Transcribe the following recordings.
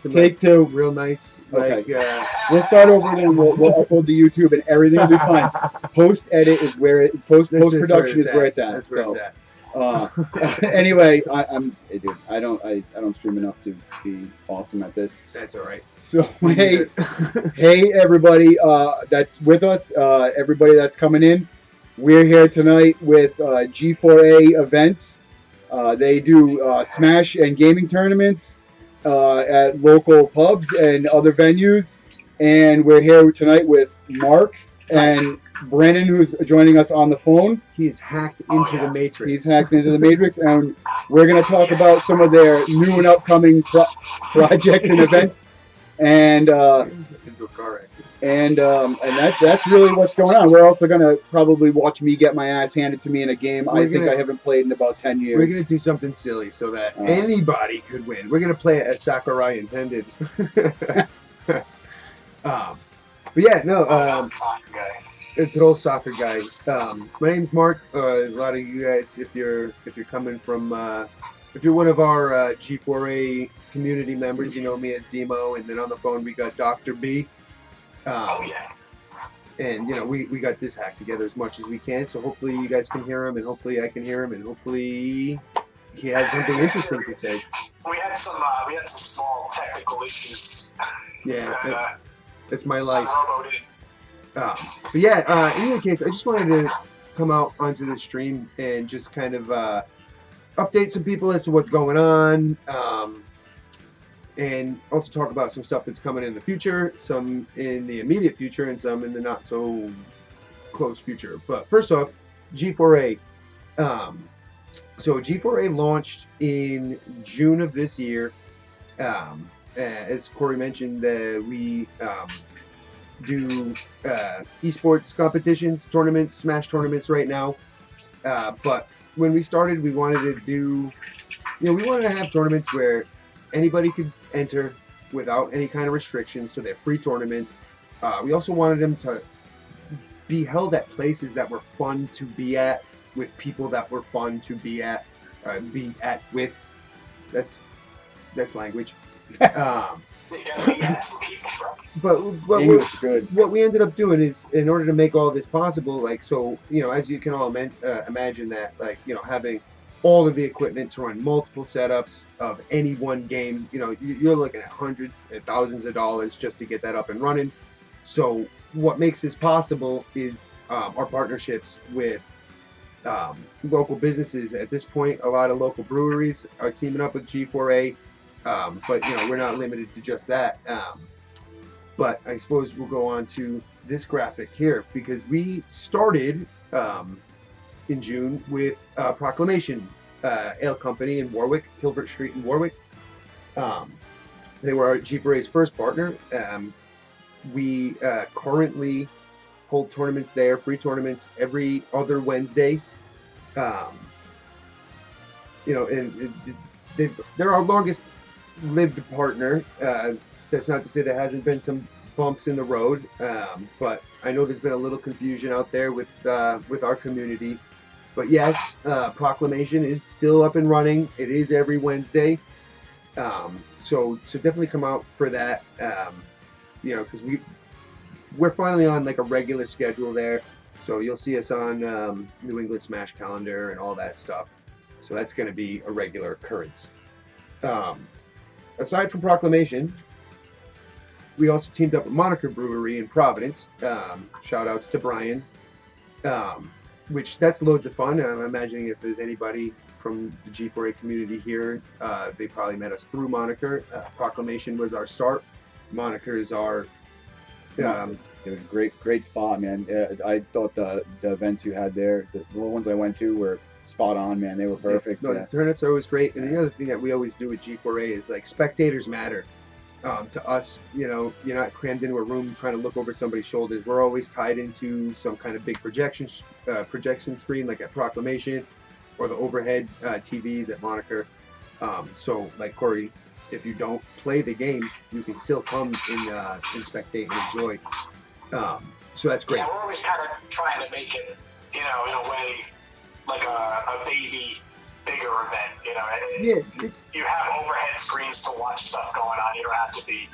Take two. Real nice. Okay. Like, We'll start over and then we'll upload to YouTube and everything will be fine. Post edit is where it post production is where it's at. That's where it's at. Anyway, hey, dude, I don't stream enough to be awesome at this. That's all right. So hey everybody that's with us, everybody that's coming in. We're here tonight with G4A Events. They do Smash and gaming tournaments at local pubs and other venues. And we're here tonight with Mark and Brennan, who's joining us on the phone. He's hacked into the Matrix. He's hacked into the Matrix, and we're going to talk about some of their new and upcoming projects and events. And that's really what's going on. We're also going to probably watch me get my ass handed to me in a game I haven't played in about 10 years. We're going to do something silly so that anybody could win. We're going to play it as Sakurai intended. But yeah, no, it's an old soccer guy. My name's Mark. A lot of you guys, if you're coming from, if you're one of our G4A community members, you know me as Demo, and then on the phone we got Dr. B. And you know we got this hack together as much as we can. So hopefully you guys can hear him, and hopefully I can hear him, and hopefully he has something interesting to say. We had some small technical issues. Yeah. That's my life. But yeah, in any case, I just wanted to come out onto the stream and just kind of update some people as to what's going on, and also talk about some stuff that's coming in the future, some in the immediate future, and some in the not so close future. But first off, G4A. So G4A launched in June of this year. As Corey mentioned, we do esports competitions, tournaments, Smash tournaments right now. But when we started, we wanted to do, we wanted to have tournaments where anybody could enter without any kind of restrictions. So they're free tournaments. We also wanted them to be held at places that were fun to be at, with people that were fun to be at with. That's language. But what we ended up doing is, in order to make all this possible, like, so, as you can all imagine that, like, having all of the equipment to run multiple setups of any one game, you're looking at hundreds and thousands of dollars just to get that up and running. So what makes this possible is our partnerships with local businesses. At this point, a lot of local breweries are teaming up with G4A. But we're not limited to just that. But I suppose we'll go on to this graphic here, because we started in June with Proclamation Ale Company in Warwick, Kilbert Street in Warwick. They were our G4A's first partner. We currently hold tournaments there, free tournaments every other Wednesday. They're our longest lived partner. That's not to say there hasn't been some bumps in the road, but I know there's been a little confusion out there with our community. But yes, Proclamation is still up and running. It is every Wednesday, so definitely come out for that. Because we're finally on like a regular schedule there, so you'll see us on New England Smash calendar and all that stuff. So that's going to be a regular occurrence. Aside from Proclamation, we also teamed up with Moniker Brewery in Providence. Shout outs to Brian. Which that's loads of fun. I'm imagining if there's anybody from the G4A community here, they probably met us through Moniker. Proclamation was our start. Moniker is our... it was a great spot, man. I thought the events you had there, the ones I went to, were spot on, man. They were perfect. The tournaments are always great. And the other thing that we always do with G4A is, like, spectators matter. To us, you're not crammed into a room trying to look over somebody's shoulders. We're always tied into some kind of big projection screen, like at Proclamation, or the overhead TVs at Moniker. So, like Corey, if you don't play the game, you can still come and spectate and enjoy. So that's great. Yeah, we're always kind of trying to make it, in a way, like a baby bigger event. You know, Yeah, you have overhead screens to watch stuff going on. You don't have to be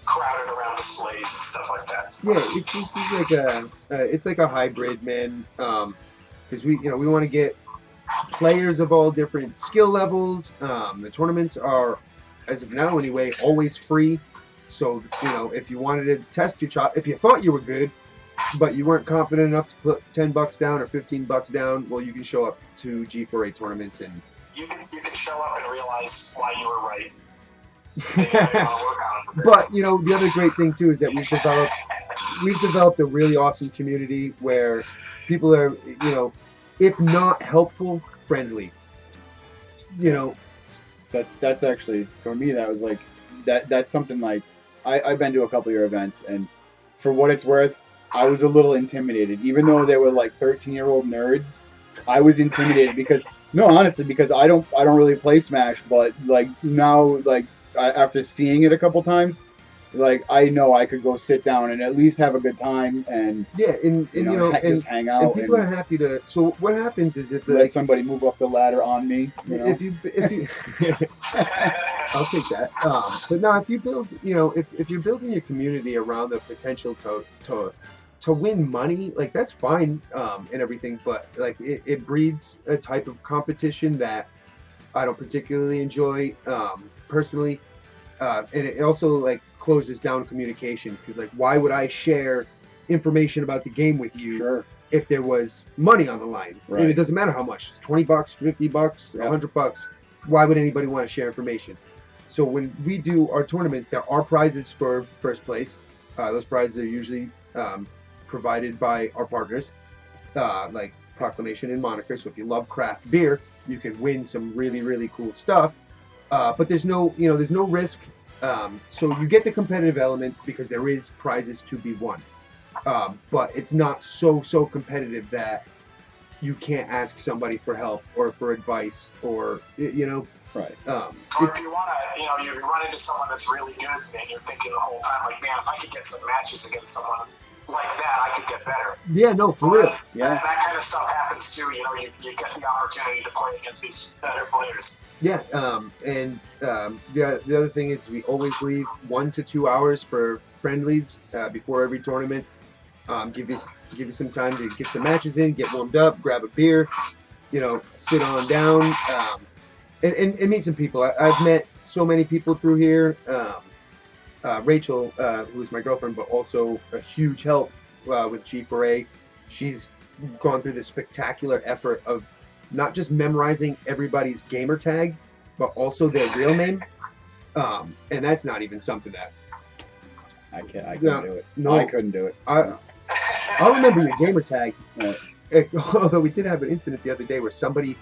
crowded around displays and stuff like that. yeah. This is it's like a hybrid, man. Because we want to get players of all different skill levels. The tournaments are, as of now anyway, always free. So if you wanted to test your chop, if you thought you were good, but you weren't confident enough to put $10 down or $15 down, well, you can show up to G4A tournaments and you can show up and realize why you were right. But the other great thing too is that we've developed a really awesome community where people are, if not helpful, friendly. That's actually, for me, that was like that's something like I've been to a couple of your events, and for what it's worth, I was a little intimidated, even though they were like 13-year-old nerds. I was intimidated because I don't really play Smash, but like now, like after seeing it a couple times, like I know I could go sit down and at least have a good time and just hang out. And people are happy to. So what happens is if let somebody move up the ladder on me. If you I'll take that. But no, if you build, if you're building your community around the potential to win money, like that's fine, and everything. But like it breeds a type of competition that I don't particularly enjoy, personally, and it also like closes down communication because like why would I share information about the game with you if there was money on the line? Right. And it doesn't matter how much, $20, $50, $100. Why would anybody want to share information? So when we do our tournaments, there are prizes for first place. Those prizes are usually provided by our partners, like Proclamation and Moniker. So if you love craft beer, you can win some really, really cool stuff. But there's no risk. So you get the competitive element because there is prizes to be won. But it's not so competitive that you can't ask somebody for help or for advice or, Right. Or if you want to, you run into someone that's really good and you're thinking the whole time, like, man, if I could get some matches against someone like that, I could get better. Yeah, no, for real. Yeah. That kind of stuff happens too. You get the opportunity to play against these better players. Yeah, and the other thing is we always leave 1 to 2 hours for friendlies before every tournament. Give you some time to get some matches in, get warmed up, grab a beer, sit on down, and meet some people. I've met so many people through here. Rachel, who is my girlfriend, but also a huge help with G4A. She's gone through this spectacular effort of not just memorizing everybody's gamer tag, but also their real name. And that's not even something that I couldn't do it. No, I couldn't do it. I'll remember your gamer tag. Although we did have an incident the other day where somebody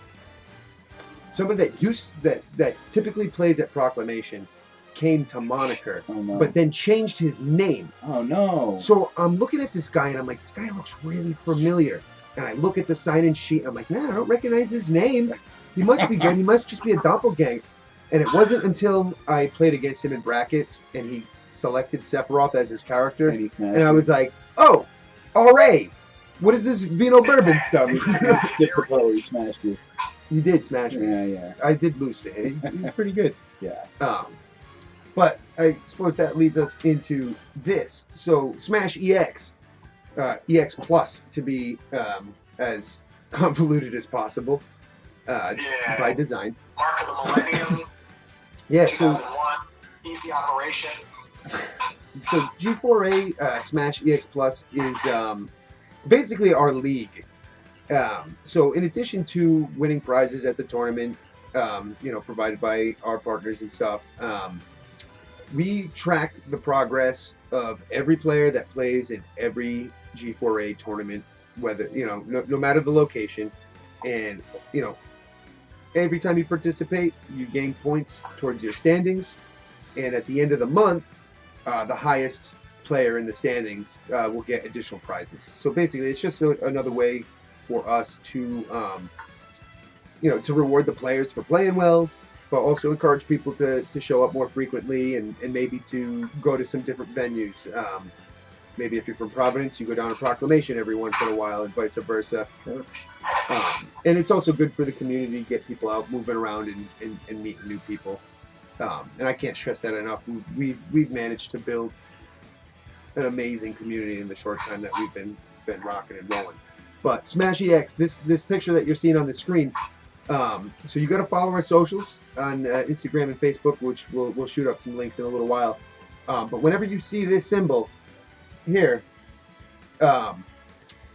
that typically plays at Proclamation came to Moniker, but then changed his name. Oh no! So I'm looking at this guy and I'm like, this guy looks really familiar. And I look at the sign-in sheet and I'm like, nah, I don't recognize his name. He must be good. He must just be a doppelganger. And it wasn't until I played against him in brackets and he selected Sephiroth as his character, and I was like, oh, RA, what is this Vino Bourbon stuff? He skipped the play. He smashed you. You did smash me. Yeah. I did lose to him. He's pretty good. Yeah. But I suppose that leads us into this. So Smash EX, EX Plus to be as convoluted as possible by design. Mark of the Millennium. Yeah. 2001. Easy operation. So G4A Smash EX Plus is basically our league. So in addition to winning prizes at the tournament, provided by our partners and stuff, we track the progress of every player that plays in every G4A tournament, whether, no matter the location. And, every time you participate, you gain points towards your standings. And at the end of the month, the highest player in the standings will get additional prizes. So basically, it's just another way for us to, to reward the players for playing well, but also encourage people to show up more frequently and maybe to go to some different venues. Maybe if you're from Providence, you go down to Proclamation every once in a while and vice versa. And it's also good for the community to get people out moving around and meeting new people. And I can't stress that enough. We've managed to build an amazing community in the short time that we've been rocking and rolling. But Smash EX, this picture that you're seeing on the screen. So you got to follow our socials on Instagram and Facebook, which we'll shoot up some links in a little while. But whenever you see this symbol here,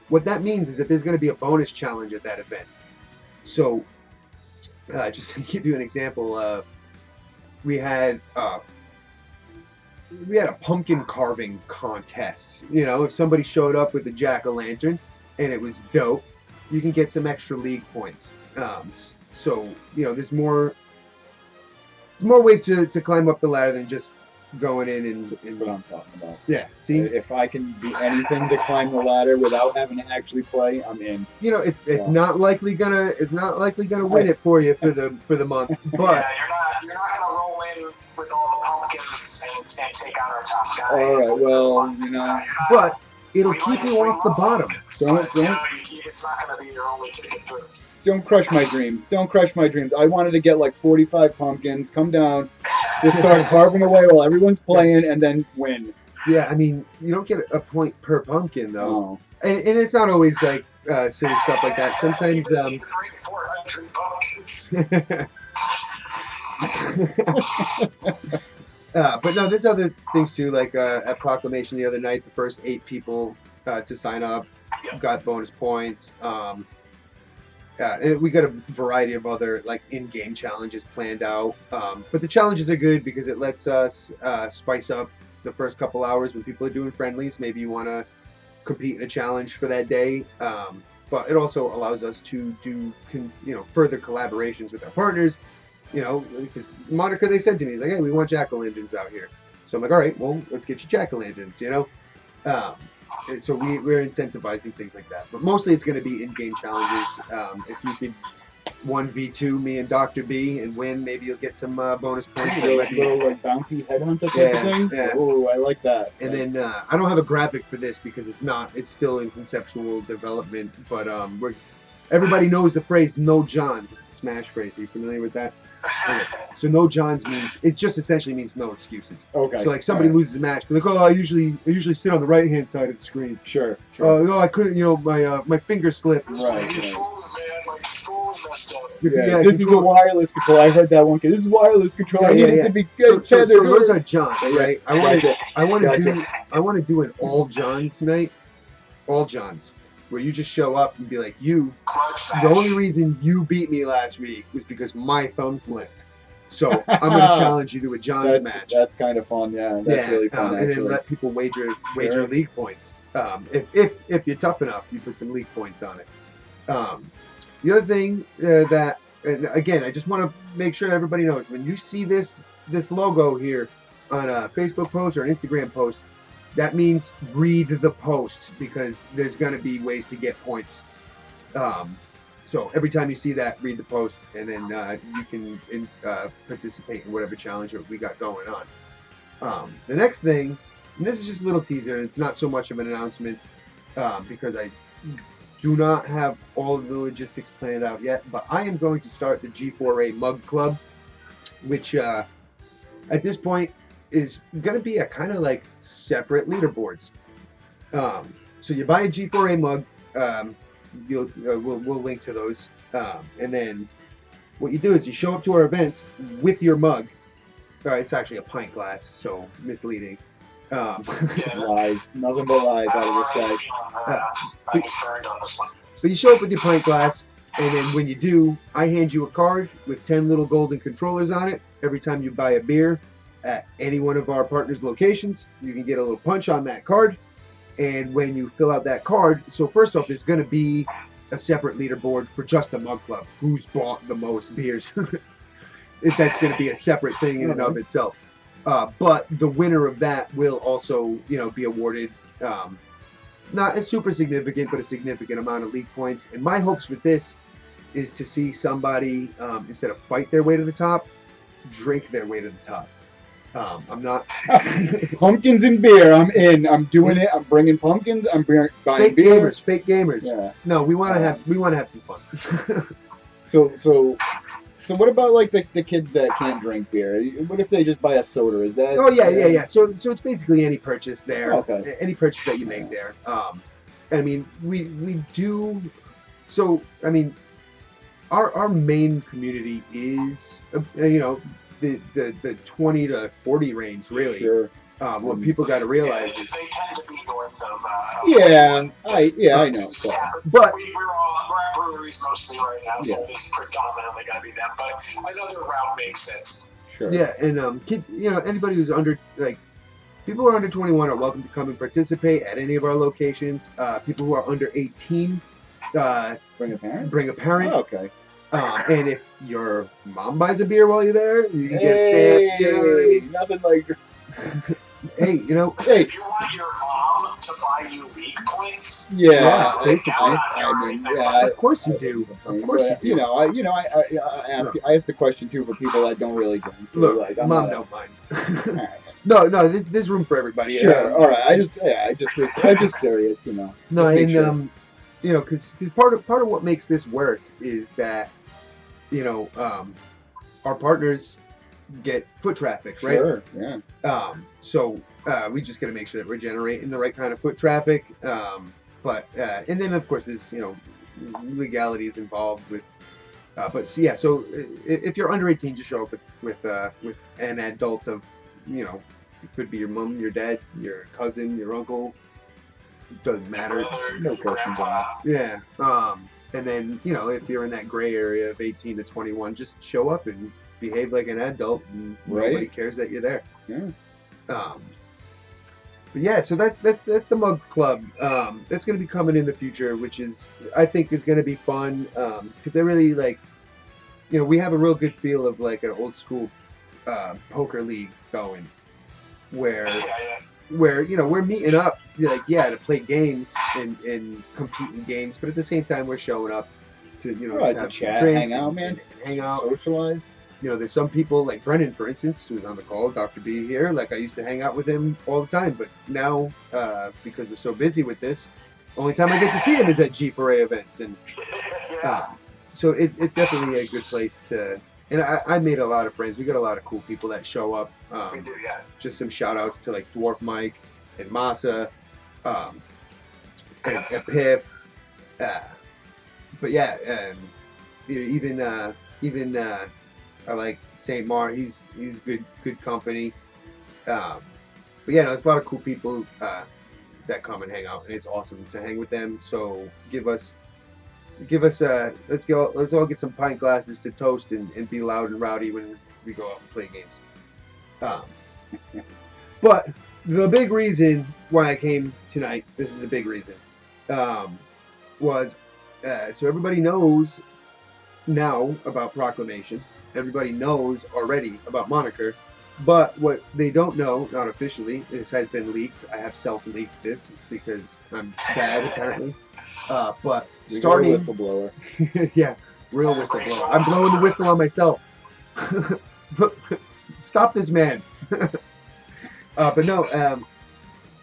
what that means is that there's going to be a bonus challenge at that event. So, just to give you an example, we had a pumpkin carving contest. You know, if somebody showed up with a jack-o'-lantern and it was dope, you can get some extra league points. So you know, there's more ways to climb up the ladder than just going in and That's what I'm talking about. Yeah, see, if I can do anything to climb the ladder without having to actually play, I'm in. You know, it's not likely gonna win it for you for the month, but you're not gonna roll in with all the pumpkins and take out our top guy. All right, well, you know, but it'll keep you off the bottom. It's not gonna be your only ticket through. Don't crush my dreams. Don't crush my dreams. I wanted to get like 45 pumpkins, come down, just start carving away while everyone's playing, and then win. Yeah, I mean, you don't get a point per pumpkin, though. No. And it's not always like silly stuff like that. Sometimes... You need to bring 400 pumpkins. But no, there's other things too, like at Proclamation the other night, the first 8 people to sign up got bonus points. And we got a variety of other like in-game challenges planned out. But the challenges are good because it lets us spice up the first couple hours when people are doing friendlies. Maybe you want to compete in a challenge for that day. But it also allows us to do further collaborations with our partners. You know, because Monica, they said to me, he's like, hey, we want jack-o'-lanterns out here. So I'm like, all right, well, let's get you jack-o'-lanterns, you know? So we're incentivizing things like that. But mostly it's going to be in-game challenges. If you could 1v2 me and Dr. B and win, maybe you'll get some bonus points. Little like bounty headhunter type of thing? Yeah. Oh, I like that. And then I don't have a graphic for this because it's still in conceptual development. But everybody knows the phrase "no Johns." It's a Smash phrase. Are you familiar with that? Okay. So no Johns means it just essentially means no excuses. Okay. So like somebody loses a match, they're like, oh, I usually sit on the right hand side of the screen. Sure. No, I couldn't. You know, my finger slipped. Right. My control messed up. Yeah, this is a wireless control. I heard that one. This is wireless control. I need it to be good. So those are Johns, right? Gotcha. I want to do an all Johns night. All Johns. Where you just show up and be like, the only reason you beat me last week was because my thumb slipped. So I'm going to challenge you to a Johns match. That's kind of fun, yeah. That's really fun, and then let people wager league points. If you're tough enough, you put some league points on it. The other thing and again, I just want to make sure everybody knows, when you see this logo here on a Facebook post or an Instagram post, that means read the post, because there's going to be ways to get points. So every time you see that, read the post, and then you can participate in whatever challenge we got going on. The next thing, and this is just a little teaser, and it's not so much of an announcement because I do not have all of the logistics planned out yet, but I am going to start the G4A Mug Club, which at this point is going to be a kind of like separate leaderboards. So you buy a G4A mug, we'll link to those, and then what you do is you show up to our events with your mug. It's actually a pint glass, so misleading. Lies, nothing but lies out of this guy. But you show up with your pint glass, and then when you do, I hand you a card with 10 little golden controllers on it. Every time you buy a beer at any one of our partners' locations, you can get a little punch on that card. And when you fill out that card, so first off, there's going to be a separate leaderboard for just the Mug Club, who's bought the most beers. That's going to be a separate thing in and of itself. But the winner of that will also, be awarded not a super significant, but a significant amount of league points. And my hopes with this is to see somebody, instead of fight their way to the top, drink their way to the top. I'm not Pumpkins and beer. I'm in. I'm doing it. I'm bringing pumpkins. I'm buying fake beer. gamers. Fake gamers. Yeah. No, we want to have some fun. So what about like the kids that can't drink beer? What if they just buy a soda? Is that? Oh yeah. So it's basically any purchase there. Okay. Any purchase that you make there. I mean, we do. So I mean, our main community is the 20 to 40 range really. Sure. What people got to realize is they tend to be north of. I know. So. But we're at breweries mostly right now, so it's predominantly gonna be them. But another route makes sense. Sure. Yeah, and anybody who's under people who are under 21 are welcome to come and participate at any of our locations. People who are under 18, Bring a parent. Bring a parent. Oh, okay. And if your mom buys a beer while you're there, you can get stamped. You know what I mean? Nothing like. Hey, If you want your mom to buy you league points, Yeah, basically. Of course you do. Of course you do. I ask the question too for people that don't really drink. Look, like, mom don't mind. All right. No, there's room for everybody. Sure. All right. I'm just curious. No, and sure. because part of what makes this work is that our partners get foot traffic, right? Sure. Yeah. So we just got to make sure that we're generating the right kind of foot traffic. But and then of course there's legalities involved with. So if you're under 18, just show up with an adult of it could be your mom, your dad, your cousin, your uncle. Doesn't matter. No questions asked. Yeah. And then if you're in that gray area of 18 to 21, just show up and behave like an adult, and nobody cares that you're there. Yeah. But yeah, so that's the Mug Club. That's going to be coming in the future, which I think is going to be fun because they really we have a real good feel of like an old school poker league going, where we're meeting up to play games and compete in games, but at the same time we're showing up to to chat, hang out, man, hang out, socialize. There's some people like Brennan, for instance, who's on the call, Dr. B here. Like I used to hang out with him all the time, but now because we're so busy with this, only time I get to see him is at G4A events, and so it's definitely a good place to. And I made a lot of friends. We got a lot of cool people that show up. We do, yeah. Just some shout outs to like Dwarf Mike and Masa, and Piff. But yeah, even I like Saint Mar. He's good company. But yeah, there's a lot of cool people that come and hang out, and it's awesome to hang with them. So let's all get some pint glasses to toast and be loud and rowdy when we go out and play games. But the big reason why I came tonight, this is the big reason, was so everybody knows now about Proclamation. Everybody knows already about Moniker. But what they don't know, not officially, this has been leaked. I have self-leaked this because I'm bad, apparently. But starting... whistleblower. Yeah, real whistleblower. I'm blowing the whistle on myself. Stop this man. But no,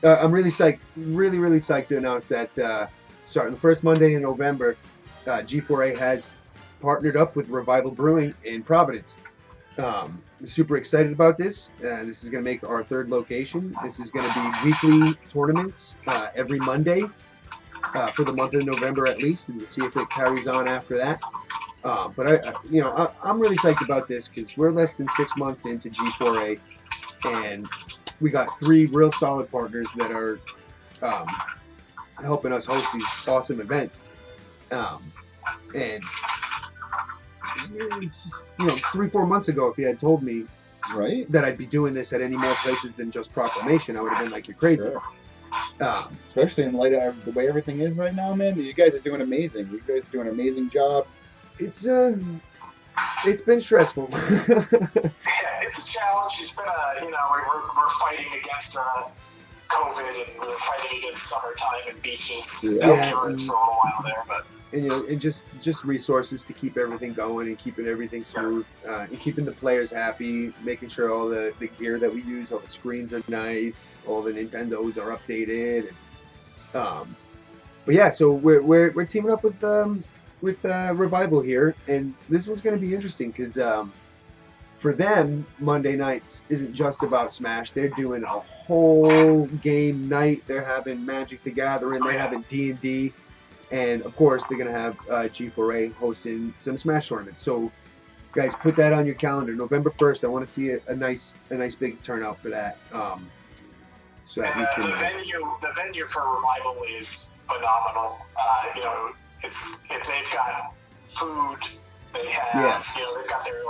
I'm really psyched, really psyched to announce that starting the first Monday in November, G4A has partnered up with Revival Brewing in Providence. I'm super excited about this. This is going to make our third location. This is going to be weekly tournaments every Monday for the month of November at least, and we'll see if it carries on after that. But I'm really psyched about this because we're less than 6 months into G4A, and we got 3 real solid partners that are helping us host these awesome events. And 3-4 months ago, if you had told me that I'd be doing this at any more places than just Proclamation, I would have been like, you're crazy. Sure. Especially in light of the way everything is right now, man. You guys are doing amazing. You guys are doing an amazing job. It's been stressful. Yeah, it's a challenge. It's been we're fighting against COVID, and we're fighting against summertime and beaches. Yeah. For a little while there, but and just resources to keep everything going and keeping everything smooth, and keeping the players happy, making sure all the gear that we use, all the screens are nice, all the Nintendos are updated. But yeah, so we're teaming up with Revival here, and this one's going to be interesting because for them, Monday nights isn't just about Smash. They're doing a whole game night. They're having Magic the Gathering. They're having D&D. And, of course, they're going to have G4A hosting some Smash tournaments. So, guys, put that on your calendar. November 1st, I want to see a nice big turnout for that. So that and we can... the venue for Revival is phenomenal. If they've got food, they have, they've got their,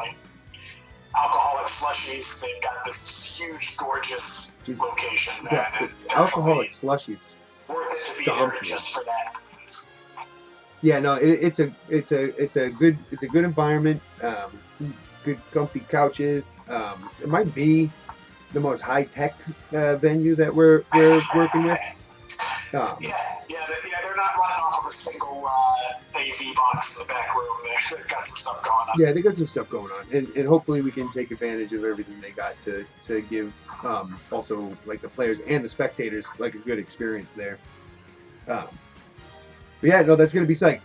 alcoholic slushies. They've got this huge, gorgeous location. Yeah, and alcoholic slushies. Worth it to be there just for that. Yeah, no, it's a good environment. Good comfy couches. It might be the most high tech venue that we're working with. They're not running off of a single AV box in the back room. They've got some stuff going on. Yeah, they got some stuff going on, and hopefully we can take advantage of everything they got to give also like the players and the spectators like a good experience there. But yeah, no, that's going to be psyched.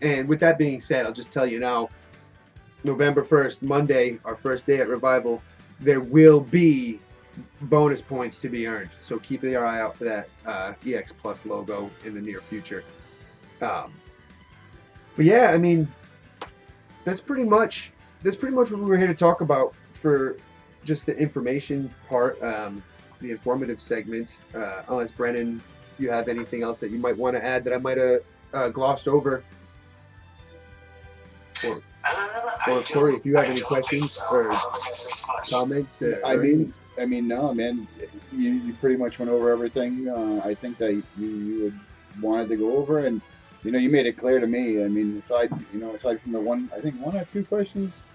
And with that being said, I'll just tell you now, November 1st, Monday, our first day at Revival, there will be bonus points to be earned. So keep your eye out for that EX Plus logo in the near future. But yeah, I mean, that's pretty much what we were here to talk about for just the information part, the informative segment. Unless Brennan, you have anything else that you might want to add that I might have glossed over? Or Corey, if you have any questions or comments. I mean, no, man. You pretty much went over everything. I think that you would wanted to go over, and you made it clear to me. I mean, aside from the one or two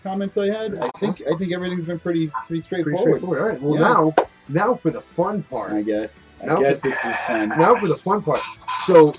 comments I had, I think everything's been pretty straightforward. All right. Well, now for the fun part. I guess it's just fun. Now for the fun part. So